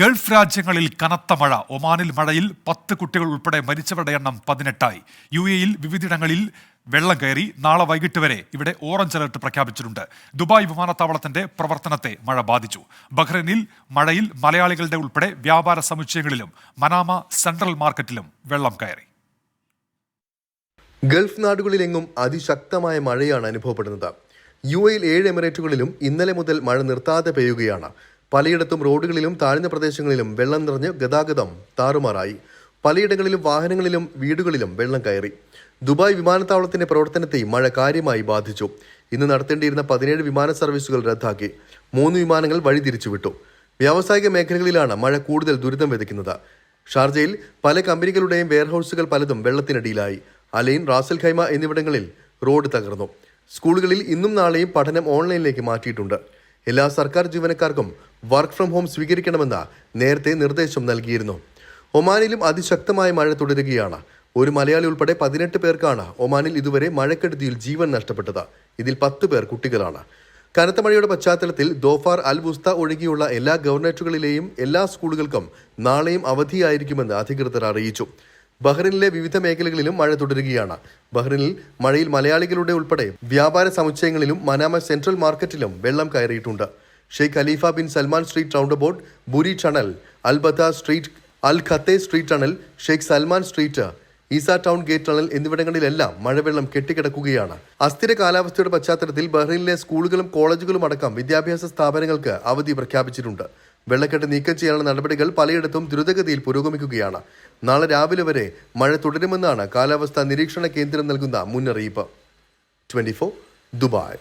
Gulf രാജ്യങ്ങളിൽ കനത്ത മഴ. ഒമാനിൽ മഴയിൽ 10 കുട്ടികൾ ഉൾപ്പെടെ മരിച്ചവരുടെ എണ്ണം 18ആയി. UAEയിൽ വിവിധയിടങ്ങളിൽ വെള്ളം കയറി. നാളെ വൈകിട്ട് വരെ ഇവിടെ ഓറഞ്ച് അലർട്ട് പ്രഖ്യാപിച്ചിട്ടുണ്ട്. ദുബായ് വിമാനത്താവളത്തിന്റെ പ്രവർത്തനത്തെ മഴ ബാധിച്ചു. ബഹ്റൈനിൽ മഴയിൽ മലയാളികളുടെ ഉൾപ്പെടെ വ്യാപാര സമുച്ചയങ്ങളിലും മനാമ സെൻട്രൽ മാർക്കറ്റിലും വെള്ളം കയറി. ഗൾഫ് നാടുകളിലെങ്ങും അതിശക്തമായ മഴയാണ് അനുഭവപ്പെടുന്നത്. UAEയിൽ 7 എമിറേറ്റുകളിലും ഇന്നലെ മുതൽ മഴ നിർത്താതെ പെയ്യുകയാണ്. പലയിടത്തും റോഡുകളിലും താഴ്ന്ന പ്രദേശങ്ങളിലും വെള്ളം നിറഞ്ഞ് ഗതാഗതം താറുമാറായി. പലയിടങ്ങളിലും വാഹനങ്ങളിലും വീടുകളിലും വെള്ളം കയറി. ദുബായ് വിമാനത്താവളത്തിന്റെ പ്രവർത്തനത്തെയും മഴ കാര്യമായി ബാധിച്ചു. ഇന്ന് നടത്തേണ്ടിയിരുന്ന 17 വിമാന സർവീസുകൾ റദ്ദാക്കി. 3 വിമാനങ്ങൾ വഴിതിരിച്ചുവിട്ടു. വ്യാവസായിക മേഖലകളിലാണ് മഴ കൂടുതൽ ദുരിതം വിതയ്ക്കുന്നത്. ഷാർജയിൽ പല കമ്പനികളുടെയും വെയർഹൌസുകൾ പലതും വെള്ളത്തിനടിയിലായി. അലൈൻ, റാസൽ ഖൈമ എന്നിവിടങ്ങളിൽ റോഡ് തകർന്നു. സ്കൂളുകളിൽ ഇന്നും നാളെയും പഠനം ഓൺലൈനിലേക്ക് മാറ്റിയിട്ടുണ്ട്. എല്ലാ സർക്കാർ ജീവനക്കാർക്കും വർക്ക് ഫ്രം ഹോം സ്വീകരിക്കണമെന്ന് നേരത്തെ നിർദ്ദേശം നൽകിയിരുന്നു. ഒമാനിലും അതിശക്തമായ മഴ തുടരുകയാണ്. ഒരു മലയാളി ഉൾപ്പെടെ 18 പേർക്കാണ് ഒമാനിൽ ഇതുവരെ മഴക്കെടുതിയിൽ ജീവൻ നഷ്ടപ്പെട്ടത്. ഇതിൽ 10 പേർ കുട്ടികളാണ്. കനത്ത മഴയുടെ പശ്ചാത്തലത്തിൽ ദോഫാർ, അൽ വുസ്ത ഒഴികെയുള്ള എല്ലാ ഗവർണറേറ്റുകളിലെയും എല്ലാ സ്കൂളുകൾക്കും നാളെയും അവധിയായിരിക്കുമെന്ന് അധികൃതർ അറിയിച്ചു. ബഹ്റൈനിലെ വിവിധ മേഖലകളിലും മഴ തുടരുകയാണ്. ബഹ്റൈനിൽ മഴയിൽ മലയാളികളുടെ ഉൾപ്പെടെ വ്യാപാര സമുച്ചയങ്ങളിലും മനാമ സെൻട്രൽ മാർക്കറ്റിലും വെള്ളം കയറിയിട്ടുണ്ട്. Sheikh Khalifa bin Salman street roundabout, Burri tunnel, Al Batha street, Al ഖത്തെ street tunnel, Sheikh Salman street, Isa Town Gate tunnel എന്നിവിടങ്ങളിലെല്ലാം മഴവെള്ളം കെട്ടിക്കിടക്കുകയാണ്. അസ്ഥിര കാലാവസ്ഥയുടെ പശ്ചാത്തലത്തിൽ ബഹ്റൈനിലെ സ്കൂളുകളും കോളേജുകളും അടക്കം വിദ്യാഭ്യാസ സ്ഥാപനങ്ങൾക്ക് അവധി പ്രഖ്യാപിച്ചിട്ടുണ്ട്. വെള്ളക്കെട്ട് നീക്കം ചെയ്യാനുള്ള നടപടികൾ പലയിടത്തും ദ്രുതഗതിയിൽ പുരോഗമിക്കുകയാണ്. നാളെ രാവിലെ വരെ മഴ തുടരുമെന്നാണ് കാലാവസ്ഥാ നിരീക്ഷണ കേന്ദ്രം നൽകുന്ന മുന്നറിയിപ്പ്. 24 ദുബായ്.